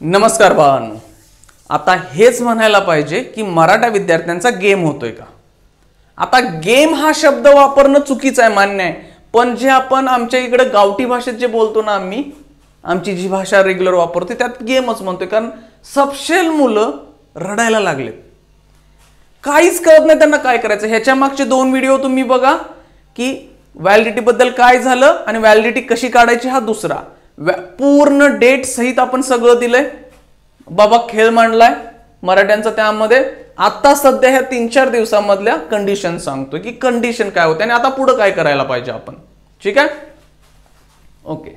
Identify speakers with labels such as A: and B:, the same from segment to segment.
A: नमस्कार बाळांनो, आता हेच म्हणायला पाहिजे की मराठा विद्यार्थ्यांचा गेम होतोय का? आता गेम हा शब्द वापरणं चुकीचं आहे, मान्य आहे, पण जे आपण आमच्या इकडे गावठी भाषेत जे बोलतो ना, आमची जी भाषा रेग्युलर वापरतो त्यात गेमच म्हणतोय. कारण सबशेल मुलं रडायला लागलेत, काहीच कळत नाही त्यांना काय करायचं. ह्याच्या मागचे 2 व्हिडिओ तुम्ही बघा की व्हॅलिडिटी बद्दल काय झालं आणि व्हॅलिडिटी कशी काढायची हा दुसरा. पूर्ण डेट सहित आपण सगळं दिलंय. बाबा खेळ मांडलाय मराठ्यांचा. त्यामध्ये आता सध्या ह्या 3-4 दिवसांमधल्या कंडिशन सांगतोय की कंडिशन काय होते आणि आता पुढे काय करायला पाहिजे आपण. ठीक आहे, ओके.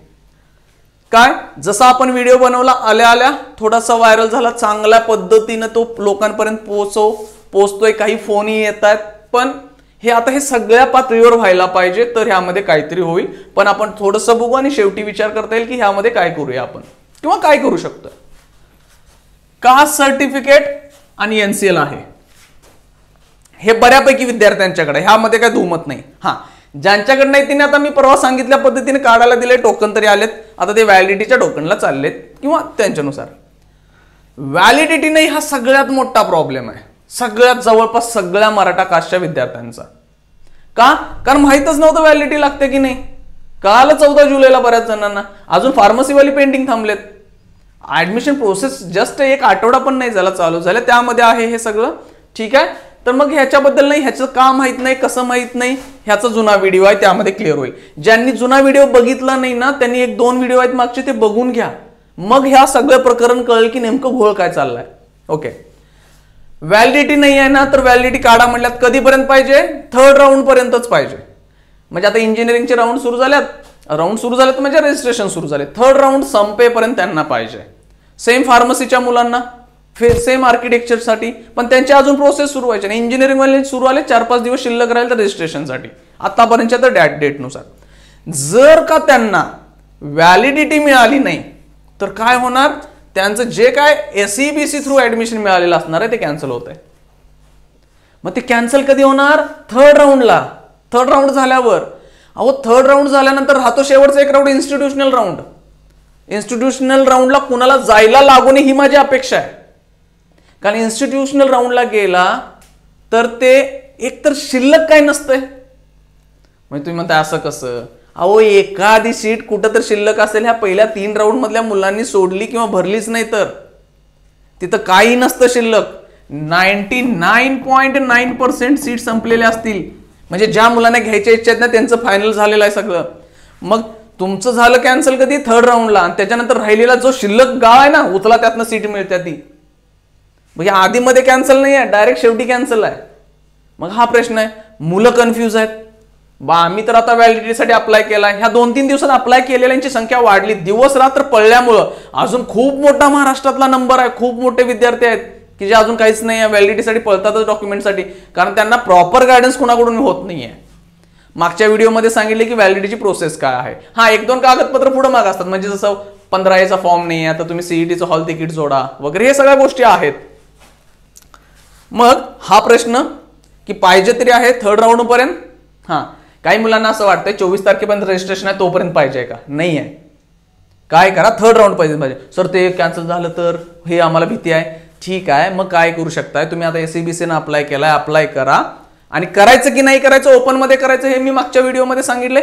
A: काय जसा आपण व्हिडिओ बनवला, आल्या थोडासा व्हायरल झाला, चांगल्या पद्धतीने तो लोकांपर्यंत पोहोचतोय, काही फोनही येत आहेत, पण हे सगळ्या पातळीवर व्हायला पाहिजे, तर ह्यामध्ये काहीतरी होईल. पण आपण थोडंसं बघू आणि शेवटी विचार करता येईल की ह्यामध्ये काय करूया आपण किंवा काय करू शकतो. कास्ट सर्टिफिकेट आणि एनसीएल आहे हे बऱ्यापैकी विद्यार्थ्यांच्याकडे, ह्यामध्ये काय दुमत नाही. ज्यांच्याकडे नाही तिने आता मी परवा सांगितल्या पद्धतीने काढायला दिले, टोकन तरी आलेत, आता ते व्हॅलिडिटीच्या टोकनला चाललेत किंवा त्यांच्यानुसार. व्हॅलिडिटी नाही हा सगळ्यात मोठा प्रॉब्लेम आहे, सगळ्यात जवळपास सगळ्या मराठा कास्टच्या विद्यार्थ्यांचा. का? कारण माहितच नव्हतं व्हॅलिडिटी लागते की नाही. काल 14 जुलैला बऱ्याच जणांना, अजून फार्मसीवाली पेंडिंग थांबलेत. ऍडमिशन प्रोसेस जस्ट 1 आठवडा पण नाही झाला चालू झाले, त्यामध्ये आहे हे सगळं. ठीक आहे, तर मग ह्याच्याबद्दल नाही, ह्याचं का माहित नाही, कसं माहित नाही, ह्याचा जुना व्हिडिओ आहे त्यामध्ये क्लिअर होईल. ज्यांनी जुना व्हिडिओ बघितला नाही ना, त्यांनी 1-2 व्हिडिओ आहेत मागचे ते बघून घ्या, मग ह्या सगळं प्रकरण कळेल की नेमकं घोळ काय चाललाय. ओके, व्हॅलिडिटी नाही आहे ना, तर व्हॅलिडिटी काढा म्हटल्यात कधीपर्यंत पाहिजे? 3rd राऊंड पर्यंतच पाहिजे. म्हणजे आता इंजिनिअरिंगचे राऊंड सुरू झाल्यात म्हणजे रजिस्ट्रेशन सुरू झाले, 3rd राऊंड संपेपर्यंत त्यांना पाहिजे. सेम फार्मसीच्या मुलांना, सेम आर्किटेक्चरसाठी, पण त्यांची अजून प्रोसेस सुरू व्हायची नाही. इंजिनिअरिंग वाले सुरू आले, 4-5 दिवस शिल्लक राहील तर रजिस्ट्रेशनसाठी आतापर्यंतच्या तर डेटनुसार. जर का त्यांना व्हॅलिडिटी मिळाली नाही तर काय होणार? त्यांचं जे काय एसईबीसी थ्रू ऍडमिशन मिळालेलं असणार आहे ते कॅन्सल होत आहे. मग ते कॅन्सल कधी होणार? 3rd राऊंडला. 3rd राऊंड झाल्यावर, 3rd राऊंड झाल्यानंतर राहतो शेवटचा एक राऊंड, इन्स्टिट्यूशनल राऊंड. इन्स्टिट्यूशनल राऊंडला कुणाला जायला लागू नये ही माझी अपेक्षा आहे. कारण इन्स्टिट्यूशनल राऊंडला गेला तर ते एकतर शिल्लक काय नसतंय. म्हणजे तुम्ही म्हणता असं कसं? एखादी सीट कुठं तर शिल्लक असेल, ह्या पहिल्या 3 राऊंड मधल्या मुलांनी सोडली किंवा भरलीच नाही तर तिथं काही नसतं शिल्लक. 99.9% सीट संपलेल्या असतील. म्हणजे ज्या मुलांना घ्यायच्या इच्छा आहेत ना, त्यांचं फायनल झालेलं आहे सगळं. मग तुमचं झालं कॅन्सल कधी? 3rd राऊंडला. आणि त्याच्यानंतर राहिलेला जो शिल्लक गाव आहे ना, उचला त्यातनं सीट मिळते ती. म्हणजे आधीमध्ये कॅन्सल नाही आहे, डायरेक्ट शेवटी कॅन्सल आहे. मग हा प्रश्न आहे, मुलं कन्फ्यूज आहेत. आम्ही तर आता व्हॅलिडिटीसाठी अप्लाय केला, ह्या 2-3 दिवसात अप्लाय केलेल्यांची संख्या वाढली, दिवस रात्र पडल्यामुळं. अजून खूप मोठा महाराष्ट्रातला नंबर आहे, खूप मोठे विद्यार्थी आहेत की जे अजून काहीच नाही आहे, व्हॅलिडिटीसाठी पळतातच डॉक्युमेंटसाठी, कारण त्यांना प्रॉपर गायडन्स कोणाकडून होत नाहीये. मागच्या व्हिडिओमध्ये सांगितले की व्हॅलिडिटीची प्रोसेस काय आहे. 1-2 कागदपत्र पुढे माग असतात, म्हणजे जसं 15A चा फॉर्म नाही आहे तर तुम्ही सीईटीचं हॉल तिकीट जोडा वगैरे, हे सगळ्या गोष्टी आहेत. मग हा प्रश्न की पाहिजे तरी आहे 3rd राऊंड पर्यंत. काही मुलांना असं वाटतंय 24 तारखेपर्यंत रजिस्ट्रेशन आहे तोपर्यंत पाहिजे का? नाही आहे. काय करा, 3rd राऊंड पाहिजे. सर ते कॅन्सल झालं तर हे आम्हाला भीती आहे. ठीक आहे, मग काय करू शकताय तुम्ही? आता एसईबीसीने अप्लाय केलाय, अप्लाय करा. आणि करायचं की नाही करायचं, ओपन मध्ये करायचं हे मी मागच्या व्हिडिओमध्ये सांगितले.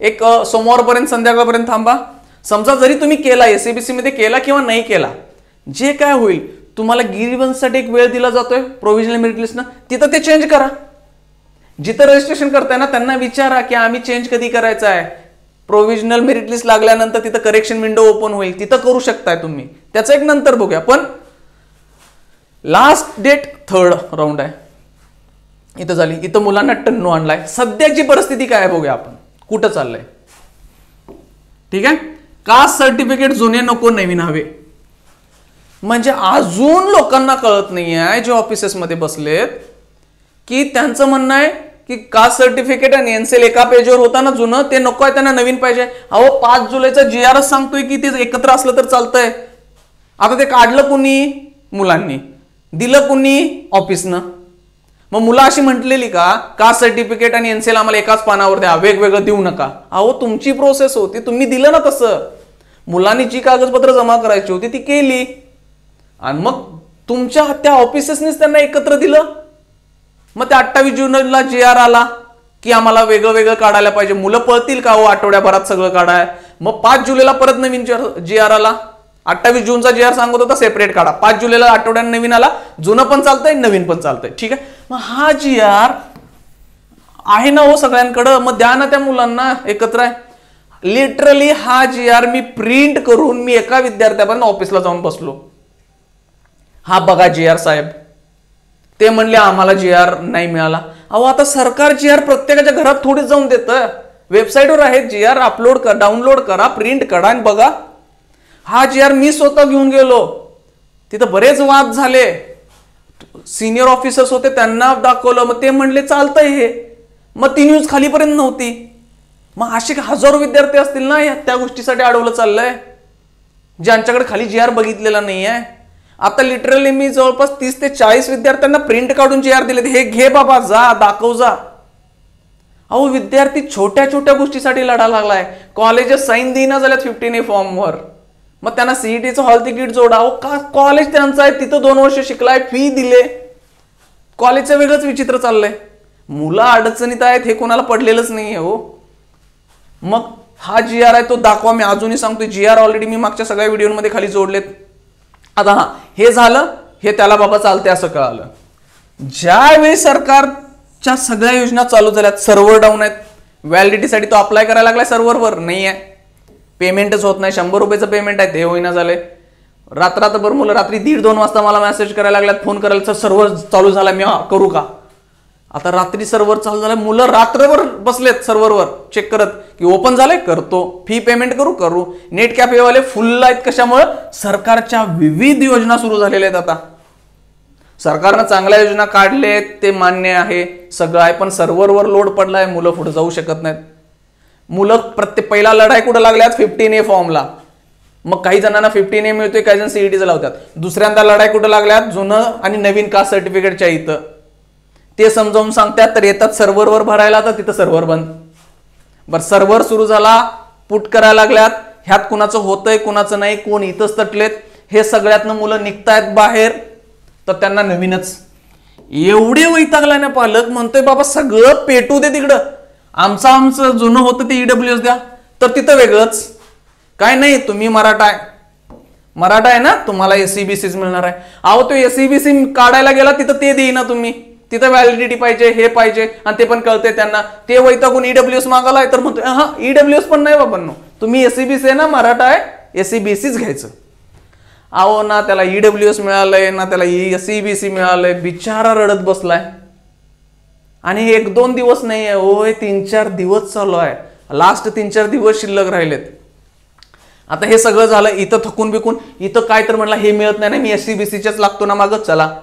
A: एक सोमवारपर्यंत संध्याकाळपर्यंत थांबा. समजा जरी तुम्ही केला, एसईबीसी मध्ये केला किंवा नाही केला, जे काय होईल, तुम्हाला ग्रीव्हन्ससाठी एक वेळ दिला जातोय प्रोव्हिजनल मेरिट लिस्टनं, तिथं ते चेंज करा. जिथं रजिस्ट्रेशन करताय ना त्यांना विचारा की आम्ही चेंज कधी करायचं आहे. प्रोव्हिजनल मेरिट लिस्ट लागल्यानंतर तिथं करेक्शन विंडो ओपन होईल, तिथं करू शकताय तुम्ही. त्याचं एक नंतर बघूया, पण लास्ट डेट 3rd राऊंड आहे. इथं झाली, इथं मुलांना टन्नू आणलाय. सध्याची परिस्थिती काय आहे बघूया आपण, कुठं चाललंय. ठीक आहे, कास्ट सर्टिफिकेट जुने नको, नवीन हवे. म्हणजे अजून लोकांना कळत नाही आहे जे ऑफिसेसमध्ये बसलेत की त्यांचं म्हणणं आहे की कास्ट सर्टिफिकेट आणि एनसीएल एका पेजवर होता ना जुनं, ते नको आहे, त्यांना नवीन पाहिजे. 5 जुलैचा GR सांगतोय की ते एकत्र असलं तर चालतंय. आता ते काढलं कुणी? मुलांनी. दिलं कुणी? ऑफिसनं. मग मुलं अशी म्हटलेली का कास्ट सर्टिफिकेट आणि एनसीएल आम्हाला एकाच पानावर द्या, वेगवेगळं देऊ नका? तुमची प्रोसेस होती, तुम्ही दिलं ना तसं. मुलांनी जी कागदपत्र जमा करायची होती ती केली आणि मग तुमच्या त्या ऑफिसेसनीच त्यांना एकत्र दिलं. मग त्या 28 जूनला GR आला की आम्हाला वेगळं वेगळं काढायला पाहिजे. मुलं पळतील का हो आठवड्याभरात सगळं काढाय. मग 5 जुलैला परत नवीन GR आला. 28 जूनचा GR सांगत होता सेपरेट काढा. 5 जुलैला आठवड्याने नवीन आला. जुनं पण चालतंय नवीन पण चालतंय. ठीक आहे. मग हा GR आहे ना हो सगळ्यांकडं. मग द्या ना त्या मुलांना एकत्र आहे. लिटरली हा GR मी प्रिंट करून मी एका विद्यार्थ्यापर्यंत ऑफिसला जाऊन बसलो. हा बघा GR साहेब. ते म्हणले आम्हाला GR नाही मिळाला. अहो आता सरकार GR प्रत्येकाच्या घरात थोडीच जाऊन देतं. वेबसाईटवर आहे GR, अपलोड करा, डाउनलोड करा, प्रिंट करा आणि बघा. हा GR मी स्वतः घेऊन गेलो. तिथं बरेच वाद झाले. सिनियर ऑफिसर्स होते त्यांना दाखवलं. मग ते म्हणले चालतंय हे. मग ती न्यूज खालीपर्यंत नव्हती. मग असे हजारो विद्यार्थी असतील ना त्या गोष्टीसाठी अडवलं चाललंय ज्यांच्याकडे खाली GR बघितलेला नाहीये. आता लिटरली मी जवळपास 30 ते 40 विद्यार्थ्यांना प्रिंट काढून GR दिले. हे घे बाबा, जा दाखव जा. अहो विद्यार्थी छोट्या छोट्या गोष्टीसाठी लढा लागलाय. कॉलेजेस साईन देईना झाल्यात 15A फॉर्मवर. मग त्यांना CETचं हॉल तिकीट जोडा. अहो का कॉलेज त्यांचं आहे, तिथं 2 वर्ष शिकलाय, फी दिले. कॉलेजचं वेगळंच विचित्र चाललंय. मुलं अडचणीत आहेत हे कोणाला पडलेलंच नाहीये हो. मग हा GR आहे तो दाखवा. मी अजूनही सांगतोय GR ऑलरेडी मी मागच्या सगळ्या व्हिडिओमध्ये खाली जोडलेत. आता हा हे झालं, हे त्याला बाबा चालते असं कळालं. ज्यावेळी सरकारच्या सगळ्या योजना चालू झाल्यात, सर्व्हर डाऊन आहेत. व्हॅलिडिटीसाठी तो अप्लाय करायला लागलाय, सर्व्हरवर नाही आहे, पेमेंटच होत नाही. 100 रुपयाचं पेमेंट आहे ते होईना झालंय. रात्रभर मुलं रात्री 1:30-2 वाजता मला मेसेज करायला लागल्यात, फोन करायला, सर्व्हर चालू झाला मी करू का. आता रात्री सर्व्हर चालू झालं, मुलं रात्रभर बसलेत सर्व्हरवर चेक करत की ओपन झालंय, करतो, फी पेमेंट करू. नेट कॅफेवाले फुल आहेत. कशामुळं? सरकारच्या विविध योजना सुरू झालेल्या आहेत. आता सरकारनं चांगल्या योजना काढलेत ते मान्य आहे, सगळं आहे, पण सर्व्हरवर लोड पडलाय, मुलं पुढे जाऊ शकत नाहीत. मुलं पहिला लढाई कुठं लागल्यात 15A फॉर्मला. मग काही जणांना 15A मिळतोय, काही जण CETचं लावतात. दुसऱ्यांदा लढाई कुठं लागल्यात जुनं आणि नवीन कास्ट सर्टिफिकेटच्या इथं. ते समजावून सांगतात तर येतात सर्व्हरवर भरायला, तर तिथं सर्व्हर बंद. बरं सर्व्हर सुरू झाला, पुट करायला लागल्यात, ह्यात कुणाचं होतंय कुणाचं नाही, कोण इथंच तटलेत, हे सगळ्यातनं मुलं निघतायत बाहेर. तर त्यांना नवीनच एवढे वैतागलाय ना पालक, म्हणतोय बाबा सगळं पेटू दे तिकडं, आमचं जुनं होतं ते EWS द्या. तर तिथं वेगळंच काय नाही, तुम्ही मराठा आहे ना, तुम्हाला SEBCच मिळणार आहे. अहो तो SEBC काढायला गेला तिथं ते देईना तुम्ही, तिथं व्हॅलिडिटी पाहिजे, हे पाहिजे, आणि ते पण कळते त्यांना. ते वैतागून EWS मागालाय तर म्हणतोय हा EWS पण नाही बाबांनो, तुम्ही SEBC आहे ना, मराठा आहे, SEBCच घ्यायचं. अहो ना त्याला EWS मिळालंय ना त्याला SEBC मिळालंय, बिचारा रडत बसलाय. आणि 1-2 दिवस नाही आहे, होय 3-4 दिवस चालू आहे. लास्ट 3-4 दिवस शिल्लक राहिलेत. आता हे सगळं झालं, इथं थकून बिकून इथं काय तर म्हणला हे मिळत नाही ना, मी SEBCच्याच लागतो ना मागत, चला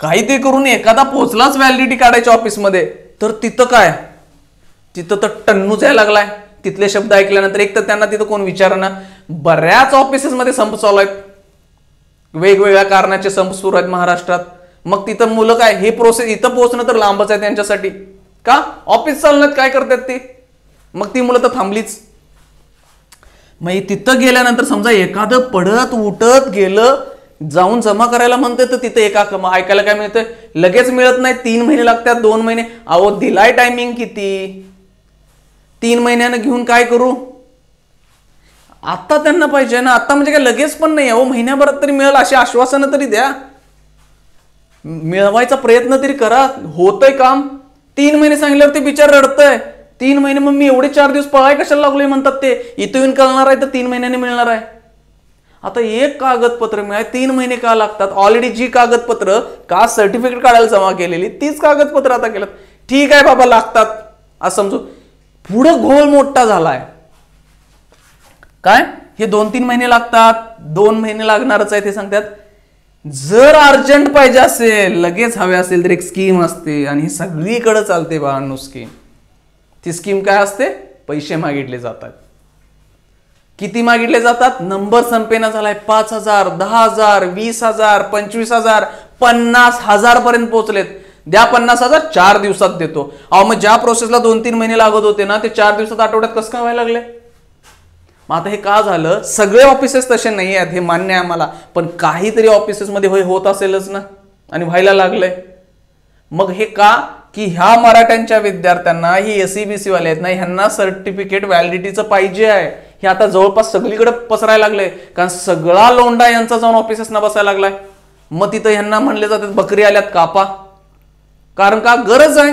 A: काही ते करून एखादा पोहोचलाच व्हॅलिडिटी काढायच्या ऑफिसमध्ये, तर तिथं काय, तिथं तर टन्नूच यायला लागलाय. तिथले शब्द ऐकल्यानंतर एक तर त्यांना तिथं कोण विचारना. बऱ्याच ऑफिसेसमध्ये संप चालू आहेत, वेगवेगळ्या कारणाचे संप सुरू आहेत महाराष्ट्रात. मग तिथं मुलं काय, हे प्रोसेस इथं पोहोचणं तर लांबच आहे त्यांच्यासाठी. का ऑफिस चालण्यात काय करतात ते, मग ती मुलं तर थांबलीच. मग तिथं गेल्यानंतर समजा एखादं पडत उठत गेलं, जाऊन जमा करायला म्हणते, तर तिथं ऐकायला काय मिळतंय, लगेच मिळत नाही, 3 महिने लागतात, 2 महिने. अहो दिलाय टायमिंग किती, 3 महिन्यानं घेऊन काय करू. आता त्यांना पाहिजे ना, आता म्हणजे काय लगेच पण नाही. अहो महिन्याभरात तरी मिळेल अशी आश्वासनं तरी द्या, मिळवायचा प्रयत्न तरी करा, होतंय काम. 3 महिने सांगितल्यावर ते बिचार रडतंय. 3 महिने मग मी एवढे 4 दिवस पळाय कशाला लागलोय म्हणतात ते. इथं येऊन कळणार आहे तर 3 महिन्याने मिळणार आहे. आता एक कागदपत्र मिळाय 3 महिने का लागतात. ऑलरेडी जी कागदपत्र कास्ट सर्टिफिकेट काढायला जमा केलेली तीच कागदपत्र आता केलं. ठीक आहे बाबा लागतात असं समजू, पुढं घोळ मोठा झालाय. काय हे 2-3 महिने लागतात, 2 महिने लागणारच आहे ते सांगतात. जर अर्जंट पाहिजे असेल, लगेच हवे असेल तर एक स्कीम असते, आणि ही सगळीकडे चालते बाळांनो स्कीम. ती स्कीम काय असते, पैसे मागितले जातात. किती मागितले जातात, नंबर संपेना झालाय. 5,000, 10,000, 20,000, 25,000, 50,000 पर्यंत पोहोचलेत. द्या 50,000, 4 दिवसात देतो. अहो मग ज्या प्रोसेसला 2-3 महिने लागत होते ना, ते 4 दिवसात आठवड्यात कसं काय व्हायला लागले. मग आता हे का झालं? सगळे ऑफिसेस तसे नाही आहेत हे मान्य आहे आम्हाला, पण काहीतरी ऑफिसेसमध्ये होत असेलच ना, आणि व्हायला लागलंय. मग हे का? की ह्या मराठ्यांच्या विद्यार्थ्यांना, ही SEBC वाले आहेत ना, ह्यांना सर्टिफिकेट व्हॅलिडिटीचं पाहिजे आहे. हे आता जवळपास सगळीकडे पसरायला लागलंय, कारण सगळा लोंडा यांचा जाऊन ऑफिसेसना बसायला लागलाय. मग तिथं ह्यांना म्हणले जातात बकरी आल्यात कापा, कारण का? गरज आहे.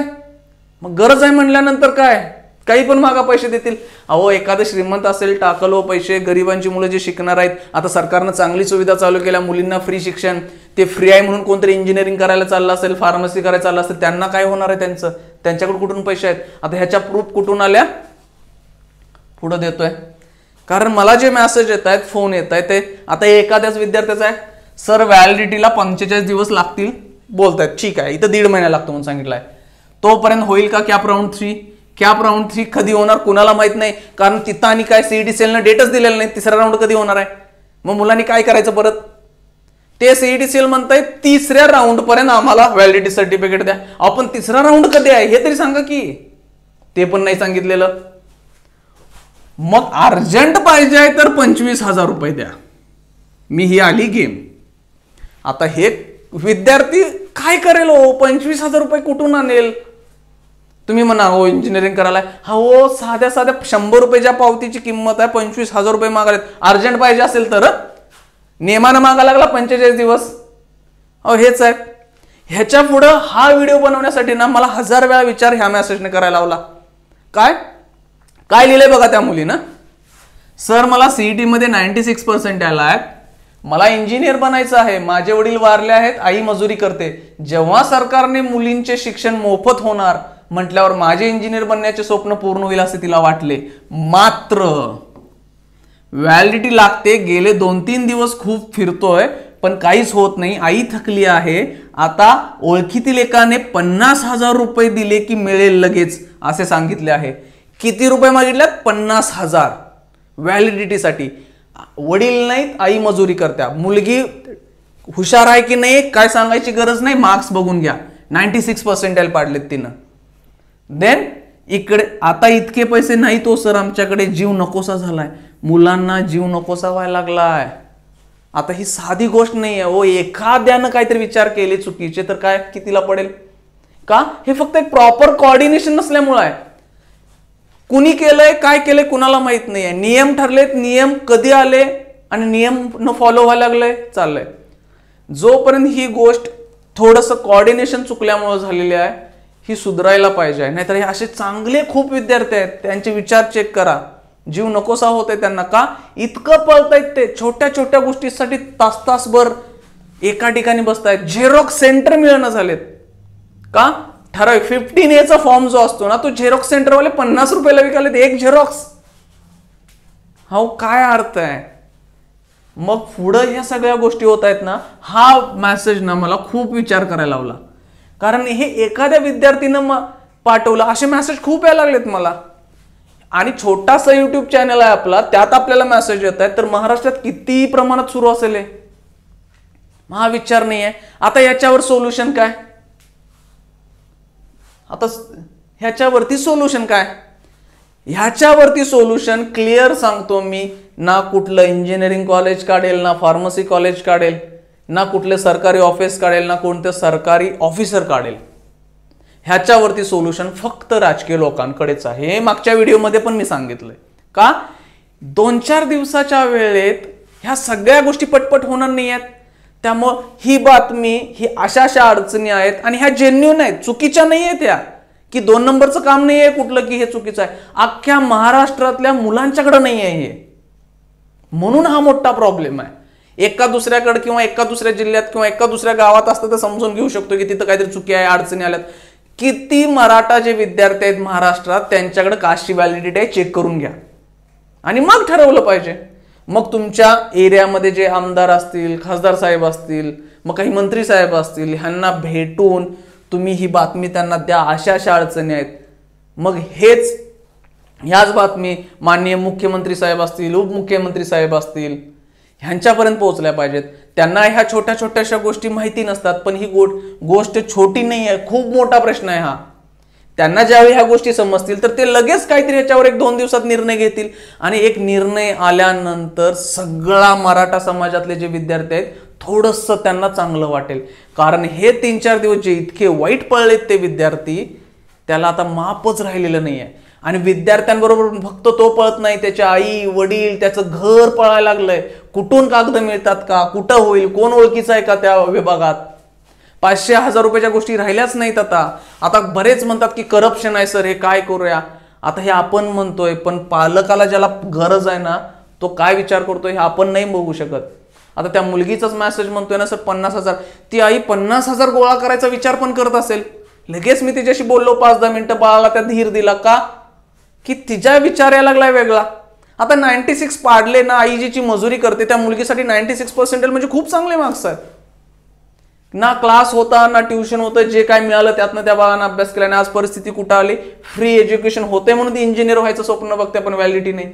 A: मग गरज आहे म्हणल्यानंतर काय, काही पण मागा पैसे देतील. अहो, एखादं श्रीमंत असेल, टाकलो पैसे, गरिबांची मुलं जे शिकणार आहेत, आता सरकारनं चांगली सुविधा चालू केल्या, मुलींना फ्री शिक्षण, ते फ्री आहे म्हणून कोणतरी इंजिनिअरिंग करायला चाललं असेल, फार्मसी करायला चाललं असेल, त्यांना काय होणार आहे? त्यांच्याकडे कुठून पैसे आहेत? आता ह्याच्या प्रूफ कुठून आल्या? पुढं देतोय, कारण मला जे मेसेज येत आहेत, फोन येत आहेत, ते आता एखाद्याच विद्यार्थ्याचा आहे, सर व्हॅलिडिटीला 45 दिवस लागतील बोलतायत. ठीक आहे, इथं 1.5 महिना लागतो म्हणून सांगितलंय. तोपर्यंत होईल का कॅप राऊंड 3? कॅप राऊंड 3 कधी होणार कुणाला माहित नाही, कारण तिथं आणि काय CET सेलनं डेटच दिलेला नाही. तिसरा राऊंड कधी होणार आहे? मग मुलांनी काय करायचं परत? ते CET सेल म्हणताय 3ऱ्या राऊंड पर्यंत आम्हाला व्हॅलिडिटी सर्टिफिकेट द्या. आपण 3रा राऊंड कधी आहे हे तरी सांगा की. ते पण नाही सांगितलेलं. मग अर्जंट पाहिजे आहे तर 25,000 रुपये द्या. मी ही आली गेम. आता हे विद्यार्थी काय करेल हो? 25,000 रुपये कुठून आणेल? तुम्ही म्हणा हो इंजिनिअरिंग करायला, हो साध्या 100 रुपये ज्या पावतीची किंमत आहे 25,000 रुपये मागायला. अर्जंट पाहिजे असेल तर नियमानं मागा लागला 45 दिवस. अहो हेच आहे. ह्याच्या पुढं हा व्हिडिओ बनवण्यासाठी ना मला 1000 वेळा विचार ह्या मेसेजने करायला लावला. काय लिहिलंय बघा त्या मुलीनं. सर मला CET मध्ये 96% आला आहे, मला इंजिनियर बनायचं आहे, माझे वडील वारले आहेत, आई मजुरी करते, जेव्हा सरकारने मुलींचे शिक्षण मोफत होणार म्हटल्यावर माझे इंजिनियर बनण्याचे स्वप्न पूर्ण होईल असे तिला वाटले. मात्र व्हॅलिडिटी लागते. गेले 2-3 दिवस खूप फिरतोय पण काहीच होत नाही. आई थकली आहे. आता ओळखीतील एकाने 50,000 रुपये दिले की मिळेल लगेच असे सांगितले आहे. किती रुपये मागितल्यात? 50,000 व्हॅलिडिटीसाठी. वडील नाहीत, आई मजुरी करत्या. मुलगी हुशार आहे की नाही काय सांगायची गरज नाही, मार्क्स बघून घ्या. 96% पाडलेत तिनं. देन इकडे आता इतके पैसे नाही तो सर आमच्याकडे, जीव नकोसा झालाय. मुलांना जीव नकोसा व्हायला लागलाय. आता ही साधी गोष्ट नाही आहे. ओ एखाद्यानं काहीतरी विचार केले चुकीचे तर काय कितीला पडेल का? हे फक्त एक प्रॉपर कोऑर्डिनेशन नसल्यामुळे आहे. कुणी केलंय काय केलंय कुणाला माहित नाहीये. नियम ठरलेत, नियम कधी आले आणि नियम न फॉलो व्हायला लागलंय चाललंय. जोपर्यंत ही गोष्ट थोडंसं कोऑर्डिनेशन चुकल्यामुळे झालेली आहे ही सुधारायला पाहिजे. नाहीतर हे असे चांगले खूप विद्यार्थी आहेत, त्यांचे विचार चेक करा. जीव नकोसा होत आहे त्यांना. का इतकं पळतायत ते? छोट्या छोट्या गोष्टीसाठी तासभर एका ठिकाणी बसतायत. झेरॉक्स सेंटर मिळणं झालेत. का? ठराविक 15A चा फॉर्म जो असतो ना तो झेरॉक्स सेंटरवाले 50 रुपयाला विकालेत एक झेरॉक्स. हा काय अर्थ आहे? मग पुढं ह्या सगळ्या गोष्टी होत आहेत ना. हा मेसेज ना मला खूप विचार करायला लावला, कारण हे एखाद्या विद्यार्थीनं पाठवलं. असे मेसेज खूप यायला लागलेत मला. आणि छोटासा YouTube चॅनल आहे आपला, त्यात आपल्याला मेसेज येत आहेत. तर महाराष्ट्रात किती प्रमाणात सुरू असेल हा विचार नाही आहे. आता याच्यावर सोल्युशन काय? आता ह्याच्यावरती सोल्युशन काय? ह्याच्यावरती सोल्युशन क्लिअर सांगतो मी. ना कुठलं इंजिनिअरिंग कॉलेज काढेल, ना फार्मसी कॉलेज काढेल, ना कुठले सरकारी ऑफिस काढेल, ना कोणते सरकारी ऑफिसर काढेल. ह्याच्यावरती सोल्युशन फक्त राजकीय लोकांकडेच आहे. हे मागच्या व्हिडिओमध्ये पण मी सांगितलंय. का? 2-4 दिवसाच्या वेळेत ह्या सगळ्या गोष्टी पटपट होणार नाही आहेत. त्यामुळं ही बातमी, ही अशा अडचणी आहेत आणि ह्या जेन्युइन आहेत, चुकीच्या नाही आहेत. ह्या की 2 नंबरचं काम नाही आहे कुठलं की हे चुकीचं आहे. अख्ख्या महाराष्ट्रातल्या मुलांच्याकडे नाही आहे हे. म्हणून हा मोठा प्रॉब्लेम आहे. एका दुसऱ्याकडे किंवा एका दुसऱ्या जिल्ह्यात किंवा एका दुसऱ्या गावात असतं तर समजून घेऊ शकतो की तिथं काहीतरी चुकी आहे, अडचणी आल्यात. किती मराठा जे विद्यार्थी आहेत महाराष्ट्रात त्यांच्याकडे कास्टची व्हॅलिडिटी आहे, चेक करून घ्या आणि मग ठरवलं पाहिजे. मग तुमच्या एरियामध्ये जे आमदार असतील, खासदार साहेब असतील, मग काही मंत्री साहेब असतील, ह्यांना भेटून तुम्ही ही बातमी त्यांना द्या. अशा अडचणी आहेत. मग ह्याच बातमी माननीय मुख्यमंत्री साहेब असतील, उपमुख्यमंत्री साहेब असतील ह्यांच्यापर्यंत पोहोचल्या पाहिजेत. त्यांना ह्या छोट्या छोट्याशा गोष्टी माहिती नसतात. पण ही गोष्ट छोटी नाही आहे, खूप मोठा प्रश्न आहे हा. त्यांना ज्यावेळी ह्या गोष्टी समजतील तर ते लगेच काहीतरी याच्यावर 1-2 दिवसात निर्णय घेतील आणि एक निर्णय आल्यानंतर सगळा मराठा समाजातले जे विद्यार्थी आहेत थोडंसं त्यांना चांगलं वाटेल, कारण हे 3-4 दिवस जे इतके वाईट पळलेत ते विद्यार्थी, त्याला आता मापच राहिलेलं नाही आहे. आणि विद्यार्थ्यांबरोबर फक्त तो पळत नाही, त्याचे आई वडील, त्याचं घर पळायला लागलंय. कुठून कागद मिळतात का, कुठं होईल, कोण ओळखीचं आहे का त्या विभागात. 500-1000 रुपयाच्या गोष्टी राहिल्याच नाहीत. आता बरेच म्हणतात की करप्शन आहे सर, हे काय करूया. आता हे आपण म्हणतोय, पण पालकाला ज्याला गरज आहे ना तो काय विचार करतोय हे आपण नाही बघू शकत. आता त्या मुलगीचाच मेसेज म्हणतोय ना सर 50,000, ती आई 50,000 गोळा करायचा विचार पण करत असेल. लगेच मी तिच्याशी बोललो 5-10 मिनिटं, बाळाला त्या धीर दिला का की तिच्या विचार यायला लागलाय वेगळा. आता 96 पाडले ना, आई जीची मजुरी करते त्या मुलगीसाठी 96% म्हणजे खूप चांगले मार्क्स आहेत. ना क्लास होता ना ट्युशन होतं, जे काय मिळालं त्यातनं त्या बाळानं अभ्यास केला. आणि आज परिस्थिती कुठं आली, फ्री एज्युकेशन होते म्हणून ती इंजिनियर व्हायचं स्वप्न बघते पण व्हॅलिडिटी नाही.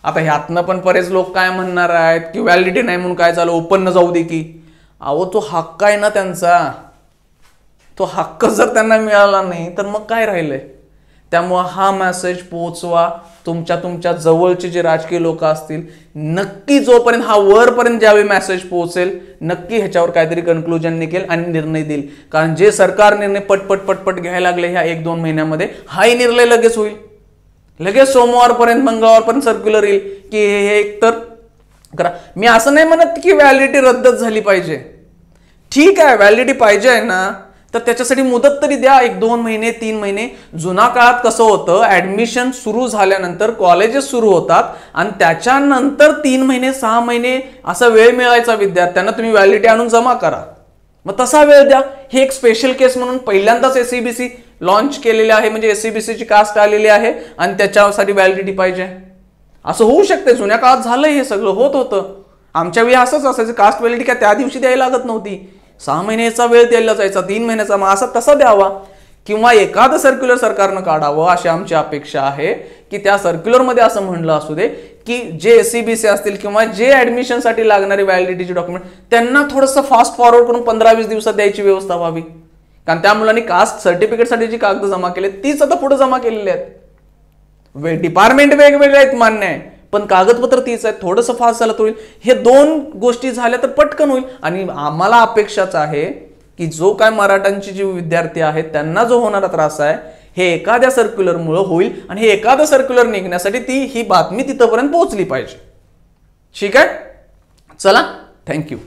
A: आता ह्यातनं पण बरेच लोक काय म्हणणार आहेत की व्हॅलिडिटी नाही म्हणून काय झालं, ओपन न जाऊ दे की. अहो तो हक्क आहे ना त्यांचा, तो हक्क जर त्यांना मिळाला नाही तर मग काय राहिलंय. त्यामुळे हा मेसेज पोहोचवा तुमच्या जवळचे जे राजकीय लोक असतील. नक्की जोपर्यंत हा वरपर्यंत ज्यावेळी मेसेज पोहोचेल नक्की ह्याच्यावर काहीतरी कन्क्लुजन निघेल आणि निर्णय देईल. कारण जे सरकार निर्णय पटपट घ्यायला लागले ह्या 1-2 महिन्यामध्ये, हाही निर्णय लगेच होईल. लगेच सोमवारपर्यंत मंगळवारपर्यंत सर्क्युलर येईल की हे एकतर करा. मी असं नाही म्हणत की व्हॅलिडिटी रद्दच झाली पाहिजे, ठीक आहे व्हॅलिडिटी पाहिजे आहे ना, तर त्याच्यासाठी मुदत तरी द्या, 1-2 महिने 3 महिने. जुना काळात कसं होतं, ऍडमिशन सुरू झाल्यानंतर कॉलेजेस सुरू होतात आणि त्याच्यानंतर 3 महिने 6 महिने असा वेळ मिळायचा विद्यार्थ्यांना, तुम्ही व्हॅलिडिटी आणून जमा करा. मग तसा वेळ द्या. हे एक स्पेशल केस म्हणून पहिल्यांदाच SCBC लॉन्च केलेले आहे, म्हणजे SCBCची कास्ट आलेली आहे आणि त्याच्यासाठी व्हॅलिडिटी पाहिजे. असं होऊ शकते, जुन्या काळात झालंय, हे सगळं होत होतं. आमच्या वेळी असंच असायचं, कास्ट व्हॅलिडिटी काय त्या दिवशी द्यायला लागत नव्हती, 6 महिन्याचा वेळ द्यायला जायचा, 3 महिन्याचा. मग असा तसा द्यावा किंवा एखादं सर्क्युलर सरकारनं काढावं अशी आमची अपेक्षा आहे की त्या सर्क्युलरमध्ये असं म्हणलं असू दे की जे SCBC असतील किंवा जे ऍडमिशनसाठी लागणारे व्हॅलिडिटीचे डॉक्युमेंट त्यांना थोडंसं फास्ट फॉरवर्ड करून 15-20 दिवसात द्यायची व्यवस्था व्हावी. कारण त्या मुलांनी कास्ट सर्टिफिकेटसाठी जी कागद जमा केले तीच आता पुढे जमा केलेली आहेत. डिपार्टमेंट वेगवेगळे आहेत मान्य आहे, पण कागदपत्र तीच आहेत. थोडंसं फास्ट झालं तर होईल. हे 2 गोष्टी झाल्या तर पटकन होईल. आणि आम्हाला अपेक्षाच आहे की जो काय मराठ्यांचे जे विद्यार्थी आहेत त्यांना जो होणारा त्रास आहे हे एखाद्या सर्क्युलरमुळे होईल आणि हे एखादं सर्क्युलर निघण्यासाठी ही बातमी तिथपर्यंत पोहोचली पाहिजे. ठीक आहे, चला, थँक्यू.